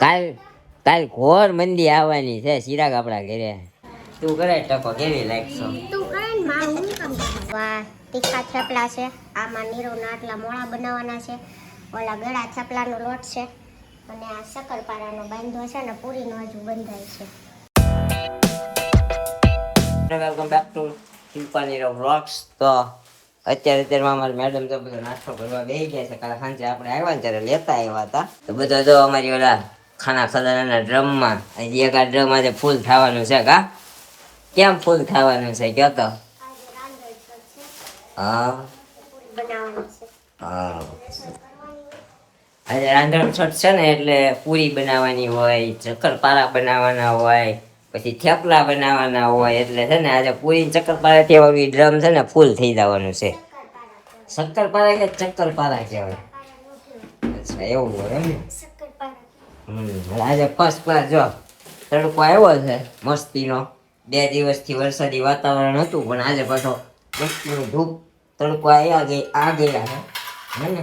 કાલ કાલ ઘોર મંદી આવવાની છે ચિરાગ આપણા ઘરે. તું કરે ટકો કેવી લાગશો? તું કરે ને માં હું કામ કરું? વાહ તીખા થેપલા છે. આમાં નીરવના આટલા મોળા બનાવવાના છે. ઓલા ગળા થેપલાનો લોટ છે અને આ શક્કરપારાનો બાંધો છે ને પૂરીનો હજુ બંધાય છે. વેલકમ બેક ટુ શિલ્પાનીરો વ્લોગ્સ. તો અત્યારમાં અમારી મેડમ તો બધો નાસ્તો કરવા બેસી ગયા છે. કાલે સાંજે આપણે આવ્યા ને ત્યારે લેતા આવ્યા હતા. તો બધા જો અમારી ઓલા ખાના ખજાનાના ડ્રમમાં એક આ ડ્રમ આજે ફૂલ થવાનું છે. કા કેમ ફૂલ થવાનું છે કયો તો? હા હા આજે રાંધણ છઠ છે ને એટલે પૂરી બનાવવાની હોય, શક્કરપારા બનાવવાના હોય, પછી થેપલા બનાવવાના હોય. એટલે છે ને આજે પૂરી શક્કરપારા કહેવાય ડ્રમ છે ને ફૂલ થઈ જવાનું છે. શક્કરપારા કે ચક્કરપારા કહેવાય? અચ્છા એવું હોય એમ ને. આજે ફર્સ્ટ ક્લાસ જો તડકો આવ્યો છે મસ્તીનો. 2 દિવસથી વરસાદી વાતાવરણ હતું પણ આજે પાછો મસ્તીનો ધૂપ તડકો आ गया है ना।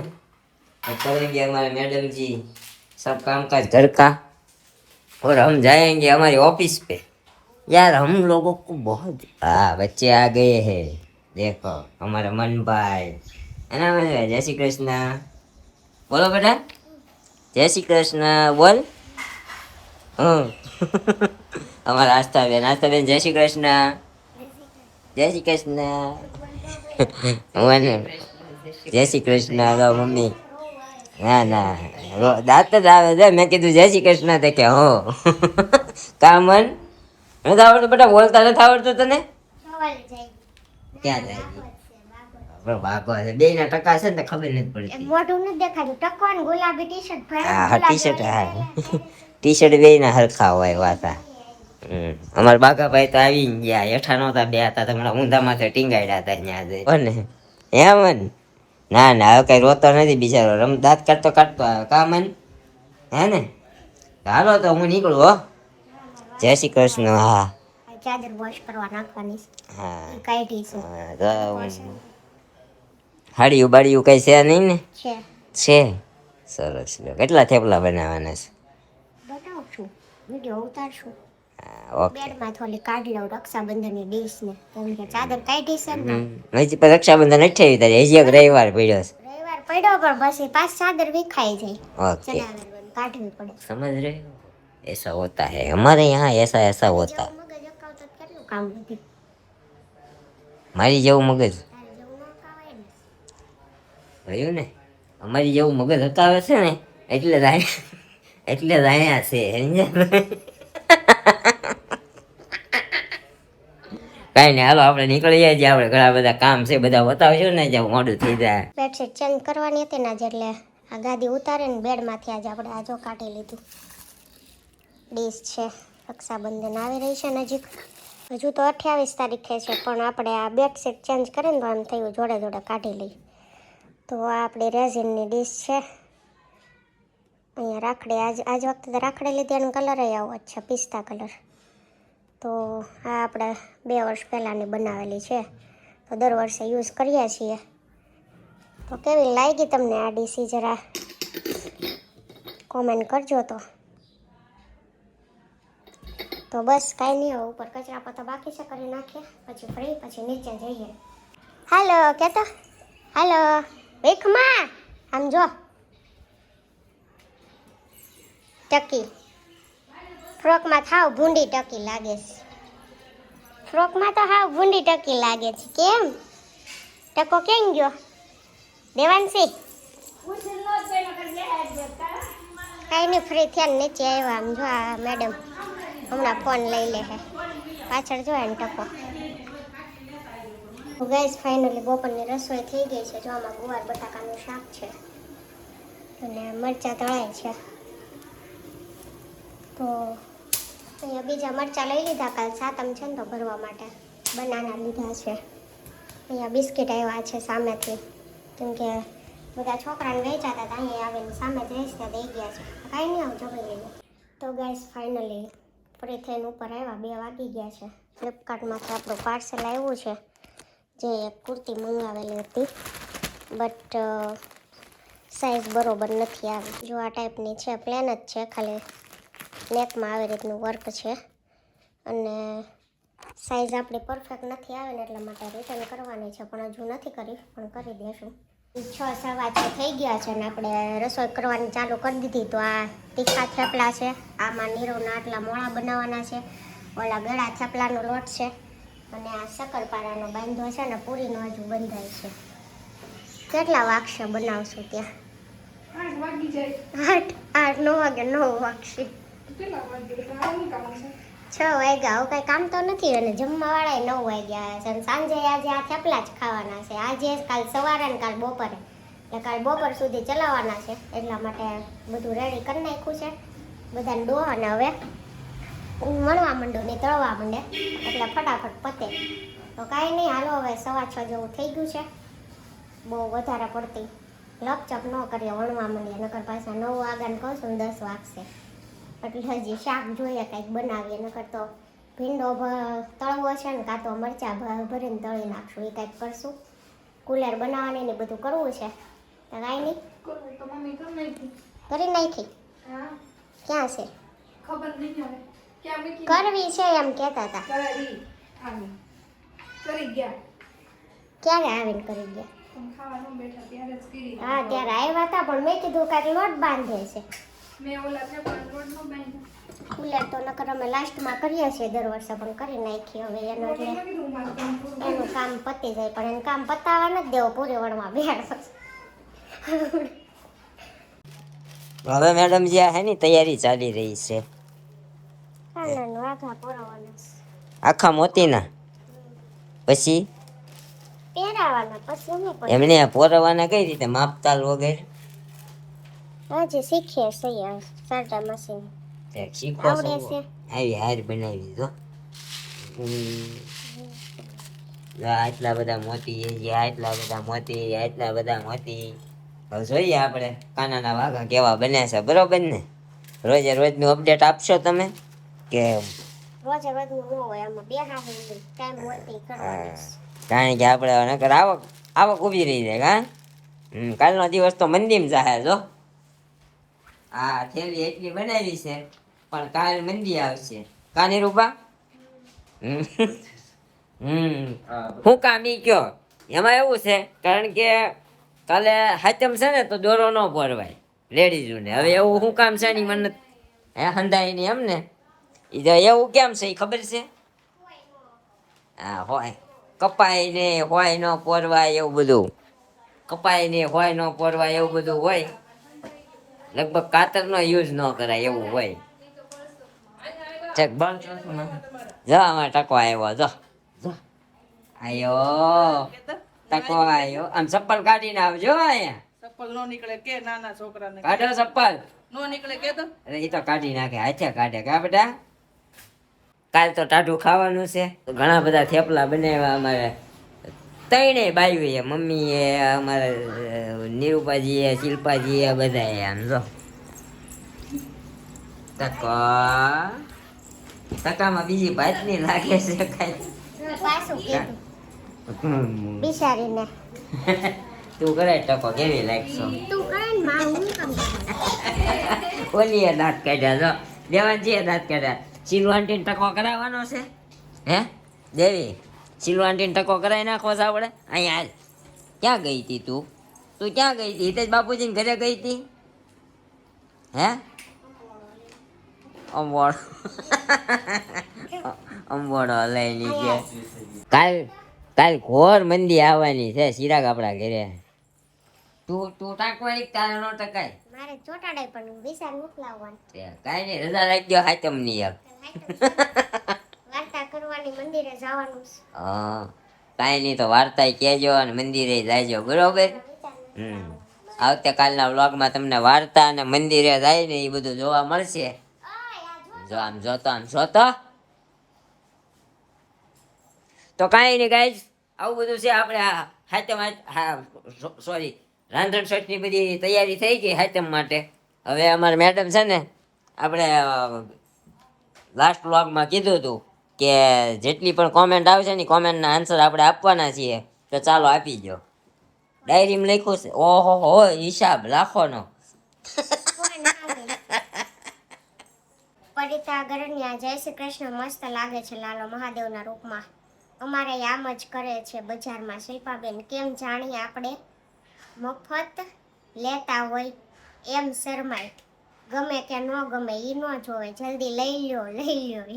अब करेंगे हमारे मैडम जी सब काम काज घर का और हम जाएंगे हमारी ऑफिस पे। यार हम लोगों को बहुत बच्चे आ गए हैं देखो हमारा मन भाई है ना। मैं जय श्री कृष्ण बोलो बेटा, जय श्री कृष्ण बोल। हमारा आस्था बेन जय श्री कृष्ण, जय श्री कृष्ण। जय श्री कृष्ण मम्मी ના ના દાંત જ આવે છે. મેં કીધું જય શ્રી કૃષ્ણ તે કે હો કામન નથી આવડતું બેટા, બોલતા નથી આવડતું તને? ક્યાં જાય ભાગો છે? 2 ના ટકા છે ને ખબર નથી પડતી. મોઢું નથી દેખાતું. ટકો ને ગુલાબી ટી-શર્ટ હા ટી-શર્ટ હા ટી-શર્ટ 2 ના હરખા હોય વાતા. અમારા બાગાભાઈ તો આવી ગયા, હેઠા નહોતા બે હતા તમારા ઊંધા માથે ટીંગાડ્યા હતા ત્યાં જઈ. એમ ના ના હવે કઈ રોતો નથી બિચારો, દાંત કાઢતો આવે. કામન હે ને? હાલો તો હું નીકળું હો. જય શ્રી કૃષ્ણ. હા ચાદર વોશ કરવા નાખવાની હા કાઢી છે. હાડિયું બાડિયું કઈ છે નહીં ને? છે સરસ. કેટલા થેપલા બનાવવાના છે? બનાવશું, વિડીયો ઉતારશું. ઓકે બેડમાં થોડી કાઢી લઉં રક્ષાબંધનની ડીશ ને, કેમ કે ચાદર કાઢી છે ને. હજી પણ રક્ષાબંધન 28 તારીખ હજી એક રવિવાર પડ્યો છે. રવિવાર પડ્યો પણ પછી પાછ ચાદર વિખાઈ જાય. ઓકે કાઢવી પડે. समझ रहे हो? ऐसा होता है हमारे यहाँ, ऐसा होता है. મગજ અકાવતો કેટલું કામ નથી. મારી જેવું મગજ તારે જેવું ન અકાવાય ને. રહ્યું ને અમારી જેવું મગજ હકાવે છે ને એટલે જ અહીંયા છે. કઈ નહીં હાલો આપણે નીકળી જાય. આપણે ઘણા બધા કામ છે, બધા બતાવશું ને જ્યાં મોડું થઈ જાય. બેડશીટ ચેન્જ કરવાની હતી ને એટલે આ ગાદી ઉતારે ને બેડમાંથી આજે આપણે આજો કાઢી લીધું. ડીશ છે. રક્ષાબંધન આવી રહી છે નજીક. હજુ તો 28 તારીખે છે પણ આપણે આ બેડશીટ ચેન્જ કરીને તો આમ થયું જોડે જોડે કાઢી લઈ. તો આ આપણી રેઝિનની ડીશ છે. અહીંયા રાખડી આજ વખતે રાખડી લીધી એનો કલર આવો જ છે, પિસ્તા કલર. તો આ આપણે 2 વર્ષ પહેલાંની બનાવેલી છે, તો દર વર્ષે યુઝ કરીએ છીએ. તો કેવી લાગી તમને આ ડીસી જરા કોમેન્ટ કરજો. તો બસ કાંઈ નહીં, હવે ઉપર કચરા પત્તા બાકી છે કરી નાખીએ, પછી ફ્રી, પછી નીચે જઈએ. હાલો કહેતો હાલો ભીખમાં આમ જો. ટકી ફ્રોકમાં થાવ ભૂંડી ટકી લાગે છે. ફ્રોકમાં તો હાવ ભૂંડી ટકી લાગે છે. કેમ ટકો કેમ ગયો દેવાંશી? કાંઈ નહીં, ફ્રી થયા નીચે આવ્યા. આમ જો આ મેડમ હમણાં ફોન લઈ લે છે પાછળ જો એને ટકો. ગેસ ફાઇનલી બપોરની રસોઈ થઈ ગઈ છે. જો આમાં ગુવાર બટાકાનું શાક છે અને મરચાં તળાય છે. તો અહીંયા બીજા મરચાં લઈ લીધા, કાલ સાતમ છે ને તો ભરવા માટે બનાના લીધા છે. અહીંયા બિસ્કિટ આવ્યા છે સામેથી, કેમ કે બધા છોકરાને વેચાતા હતા, અહીંયા આવીને સામે જ રહેશે દઈ ગયા છે. કાંઈ નહીં આવજો ભાઈ લઈને. તો ગેસ ફાઇનલી ફ્રી થઈને ઉપર આવ્યા, 2 વાગી ગયા છે. ફ્લિપકાર્ટમાંથી આપણું પાર્સલ આવ્યું છે, જે એક કુર્તી મંગાવેલી હતી બટ સાઇઝ બરોબર નથી આવી. જો આ ટાઈપની છે, પ્લેન જ છે, ખાલી નેકમાં આવી રીતનું વર્ક છે અને સાઈઝ આપણી પરફેક્ટ નથી આવે ને એટલા માટે રિટર્ન કરવાની છે, પણ હજુ નથી કરી, પણ કરી દઈશું. 6:15 થઈ ગયા છે અને આપણે રસોઈ કરવાની ચાલુ કરી દીધી. તો આ તીખા થેપલા છે, આમાં નીરવના આટલા મોળા બનાવવાના છે, ઓલા ગળા થેપલાનો લોટ છે અને આ શક્કરપારાનો બાંધો છે ને પૂરીનો હજુ બંધાય છે. કેટલા વાગશે બનાવશું ત્યાં? 8 વાગી જાય. 8 9 વાગે 9 વાગશે. કેટલા વાગે? આવું કામ છે. 6 વાગ્યા. હવે કઈ કામ તો નથી અને જમવા વાળા 9 વાગ્યા છે અને સાંજે આજે આ થેપલા જ ખાવાના છે. આજે કાલ સવારે ને કાલ બપોરે, એટલે કાલ બપોર સુધી ચલાવવાના છે. એટલા માટે બધું રેડી કરી નાખ્યું છે બધાને ડો, અને હવે વણવા માંડો ને તળવા માંડે એટલે ફટાફટ પતે. તો કાંઈ નહીં, હાલો હવે 6:15 જેવું થઈ ગયું છે. બહુ વધારે પડતી લપચપ ન કરીએ, વણવા માંડીએ, નકર પાછા 9 વાગ્યાને કહું છું 10 વાગશે. એટલે હજી શાક જોઈએ કંઈક બનાવીએ, નકર તો ભીંડો તળવો છે ને કાં તો મરચાં ભરીને તળી નાખશું, એ કંઈક કરશું. કુલેર બનાવવાની ને બધું કરવું છે. તો કાંઈ નહીં, કરવું તો મમ્મી કરી નાખી. કરી નાખી. હા, ક્યાં છે? ખબર નહીં હવે. ક્યાં મૂકી? કરવી છે એમ કહેતા હતા. કરી. આવી. કરી ગયા. ક્યારે આવીને કરી ગયા? તમે ખાવા ન બેઠા ત્યારે જ કરી. હા, ત્યારે આવ્યા હતા, પણ મેં કીધું કાંઈક લોટ બાંધે છે. મેં ઓલા થેપલા રોડ નો બાંધ્યો. કુલેર તો નકર અમે લાસ્ટમાં કરીએ છીએ દર વર્ષે, પણ કરી નાખી હવે એનો, એટલે મેં કીધું મારે કામ પૂરું. એનું કામ પતી જાય, પણ એનું કામ પતાવવા નથી દેવો, પૂરી વણમાં બેઠો. હવે મેડમ જે આ હે ને તૈયારી ચાલી રહી છે કાનાનું આઘા પોરાવાના આખા મોતીના, પછી પહેરાવાના, પછી નહીં પછી. એમને પોરવાના કઈ રીતે માપતાલ વગેરે હજી શીખીએ છીએ સાટા મશીન. શીખો આવડે છો? છે. આવી હાર બનાવી દીધો. આટલા બધા મોતી, આટલા બધા મોતી, આટલા બધા મોતી. હવે જોઈએ આપણે કાનાના વાઘા કેવા બને છે, બરોબર ને? રોજે રોજનું અપડેટ આપશો તમે કે? રોજે રોજનું ન હોય, આમાં બેહા ટાઈમ હોય કરવાની. કારણ કે આપણે નકર આવક ઊભી રહી જાય. કાલનો દિવસ તો મંદીમાં જાહે જો. આ થેલી એટલી બનાવી છે, પણ કાલ મંદી આવશે. કાની રૂપા હું કામ ઈ કયો? એમાં એવું છે, કારણ કે કાલે હાચમ છે ને તો દોરો ન ભરવાય લેડીઝોને. હવે એવું શું કામ છે ની મને હે હંધાઈ ની એમ ને, ઈ તો એવું કેમ છે ઈ ખબર છે? હા, હોય કપાય ને હોય ન પોરવાય એવું બધું, કપાય ને હોય ન પોરવાય એવું બધું હોય. લગભગ કાતરનો યુઝ ન કરાય એવું હોય. ચેક બંધ જો આમાં ટકો આવ્યો, જો જો આયો ટકો આવ્યો. આમ ચપ્પલ કાઢીને આવજો અહીંયા. ચપ્પલ નો નીકળે કે નાના છોકરાને કાઢો ચપ્પલ. નો નીકળે કે તો અરે એ તો કાઢી નાખે, હાથે કાઢે કા બેટા. કાલ તો ટાઢું ખાવાનું છે. ઘણા બધા થેપલા બનાવ્યા અમારે ત્રણેય બાયુએ, મમ્મીએ, અમારે નીરુપાજીએ, શિલ્પાજીએ, બધાએ. આમ જો ટકામાં બીજી ભાતની લાગે છે કઈ. પાછું કીધું બિચારીને. તું કરે ટકો કેવી લાગશો? તું કરે ને માં, હું કામ કરું? ઓલીએ દાંત કાઢ્યા, જો દેવાનજીએ દાંત કાઢ્યા. શીલુ આંટીને ટકો કરાવવાનો છે હે દેવી? શીલુ આંટીને ટકો કરાવી નાખવો છે આપણે. અહીંયા હાલ. ક્યાં ગઈ હતી તું? તું ક્યાં ગઈ હતી? હિતેશ બાપુજીને ઘરે ગઈ હતી હે? અંબોડો અંબોડો લઈ લીધે. કાલ ઘોર મંદી આવવાની છે ચિરાગ આપણા ઘરે. તું ટાંકવાની તારે નો ટકાય. મારે ચોટાડાય પણ વિશાલ મોકલાવવાનું. કાંઈ નહીં, રજા રાખજો હાચમ ની યાર. વાર્તા કરવાની, મંદિરે જવાનું છે. હા, કાંઈ નહીં તો વાર્તાય કહેજો અને મંદિરે જાયજો, બરોબર? આવતીકાલના વ્લોગમાં તમને વાર્તા અને મંદિરે જાય ને એ બધું જોવા મળશે. જો આમ જોતો તો કાંઈ નહીં ગાઈઝ, આવું બધું છે. આપણે સોરી રાંધણ સટની બધી તૈયારી થઈ ગઈ હાતમ માટે. હવે અમારા મેડમ છે ને, આપણે લાસ્ટ વ્લોગમાં કીધું હતું કે જેટલી પણ કોમેન્ટ આવશે ને કોમેન્ટના આન્સર આપણે આપવાના છીએ, તો ચાલો આપી દો. ડાયરીમાં લખ્યું છે. ઓહો હો, હિસાબ લાખોનો. પરિતા ગરણ્યા જય શ્રી કૃષ્ણ મસ્ત લાગે છે લાલો મહાદેવના રૂપમાં. અમારે આમ જ કરે છે બજારમાં. શિલ્પાબેન કેમ જાણીએ આપણે મફત લેતા હોય એમ શરમાય. ગમે કે ન ગમે ઈ ન જોવે, જલ્દી લઈ લ્યો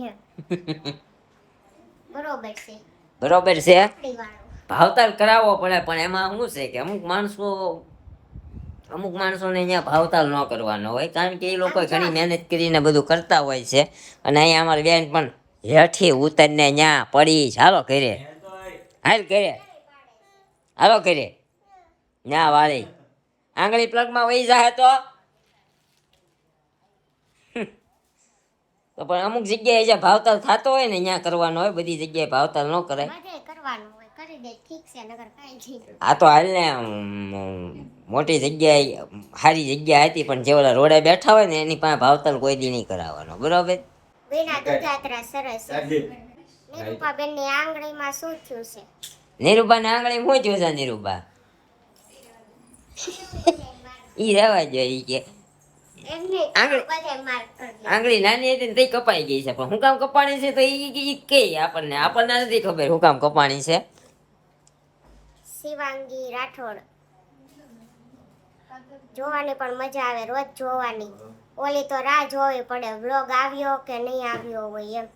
એમ. બરોબર છે બરોબર છે. આપણી વાળો. ભાવતાલ કરાવવો પડે, પણ એમાં શું છે કે અમુક માણસોને અહીંયા ભાવતાલ ન કરવાનો હોય, કારણ કે એ લોકો ઘણી મહેનત કરીને બધું કરતા હોય છે. અને અહીંયા અમારી બેન પણ હેઠી ઉતરને ન્યા પડી હાલો ઘરે, હાલ ઘરે, હાલો ઘરે, ન્યા વાળી આંગળી પ્લગમાં વહી જાય તો પણ અમુક જગ્યાએ જે ભાવતાલ થતો હોય ને ત્યાં કરવાનો હોય, બધી જગ્યાએ ભાવતાલ ન કરાય. બધે કરવાનું હોય, કરી દે ઠીક છે, નગર કાંઈ નહીં. આ તો હાલ ને મોટી જગ્યાએ સારી જગ્યા હતી, પણ જે ઓલા રોડે બેઠા હોય ને એની પાસે ભાવતાલ કોઈ દી નહીં કરાવવાનો, બરોબર. વિના દુધાત્રા સરસ. નિરૂપાબેન ની આંગળીમાં શું થયું છે? નીરુબા આંગળી શું થયું છે? નીરુબા ઈ રહેવા જોઈએ, ઈ કે એમને આંગળી- બધે માર્ક કરી દે. આંગળી નાની હતી ને તઈ કપાઈ ગઈ છે, પણ હું કામ કપાણી છે તો ઈ કે આપણને નથી ખબર હું કામ કપાણી છે. શિવાંગી રાઠોડ જોવાની પણ મજા આવે, રોજ જોવાની. ઓલી તો રાહ જોવી પડે વ્લોગ આવ્યો કે નહીં આવ્યો હોય એમ.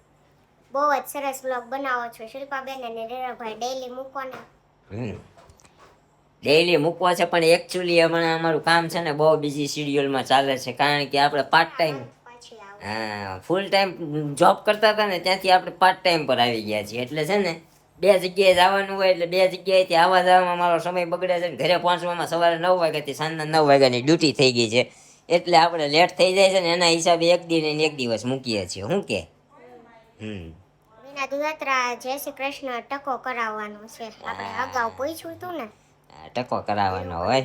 બહુ જ સરસ વ્લોગ બનાવો છો શિલ્પાબેન અને રેરાભાઈ. ડેઈલી મૂકો ને. ડેઈલી મૂકવા છે, પણ એકચ્યુઅલી હમણાં અમારું કામ છે ને બહુ બીજી શિડ્યુલમાં ચાલે છે, કારણ કે આપણે પાર્ટ ટાઈમ પછી આવો. ફૂલ ટાઈમ જોબ કરતા હતા ને ત્યાંથી આપણે પાર્ટ ટાઈમ પર આવી ગયા છીએ. એટલે છે ને બે જગ્યાએ જવાનું હોય, એટલે બે જગ્યાએથી આવવા જવામાં મારો સમય બગડે છે. ઘરે પહોંચવામાં સવારે 9 વાગ્યાથી સાંજના 9 વાગ્યાની ડ્યુટી થઈ ગઈ છે, એટલે આપણે લેટ થઈ જાય છે ને એના હિસાબે એક દિન ને એક દિવસ મૂકીએ છીએ. શું કે વિના દુધાત્રા જય શ્રી કૃષ્ણ ટકો કરાવવાનો છે. આપણે અગાઉ પૂછ્યું હતું ને, ટકો કરાવવાનો હોય.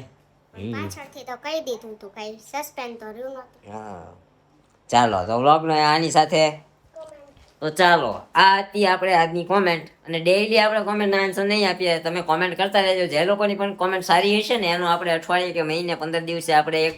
પાછળથી તો કહી દીધું હતું, કઈ સસ્પેન્ડ તો રહ્યું નતું. હા, ચાલો તો વ્લોગનો આની સાથે તો ચાલો આ હતી આપણે આજની કોમેન્ટ. અને ડેઈલી આપણે કોમેન્ટના આન્સર નહીં આપીએ, તમે કોમેન્ટ કરતા રહેજો. જે લોકોની પણ કોમેન્ટ સારી હશે ને એનું આપણે અઠવાડિયે કે મહિને 15 દિવસે આપણે એક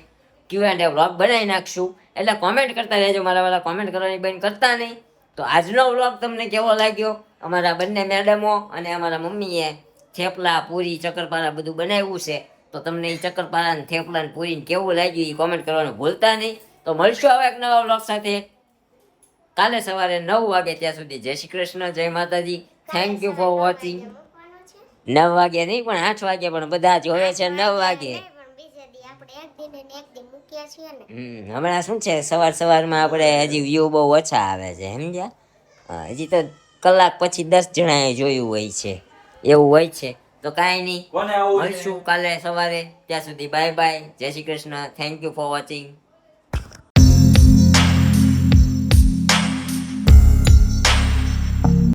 Q&A વ્લોગ બનાવી નાખશું. એટલે કોમેન્ટ કરતા રહેજો મારા વાળા, કોમેન્ટ કરવાની બંધ કરતા નહીં. તો આજનો વ્લોગ તમને કેવો લાગ્યો? અમારા બંને મેડમો અને અમારા મમ્મીએ થેપલા, પૂરી, ચક્કરપારા બધું બનાવ્યું છે. તો તમને એ ચક્કરપારા ને થેપલા ને પૂરી કેવું લાગ્યું એ કોમેન્ટ કરવાનું ભૂલતા નહીં. તો મળશું હવે એક નવા વ્લોગ સાથે કાલે સવારે 9 વાગે. ત્યાં સુધી જય શ્રી કૃષ્ણ, જય માતાજી. Thank you for watching. મૂકવાનો છે 9 વાગે નહીં પણ 8 વાગે, પણ બધા જોવે છે 9 વાગે. નહીં, પણ બીજે દી આપણે એક દિન ને એક દિન મૂક્યા છીએ ને. હમણાં શું છે સવારમાં આપણે હજી વ્યૂ બહુ ઓછા આવે છે, સમજ્યા? હજી તો કલાક પછી 10 જણાએ જોયું હોય છે, એવું હોય છે. તો કાંઈ નહીં, મળશું કાલે સવારે. ત્યાં સુધી બાય બાય, જય Shri Krishna. Thank you for watching.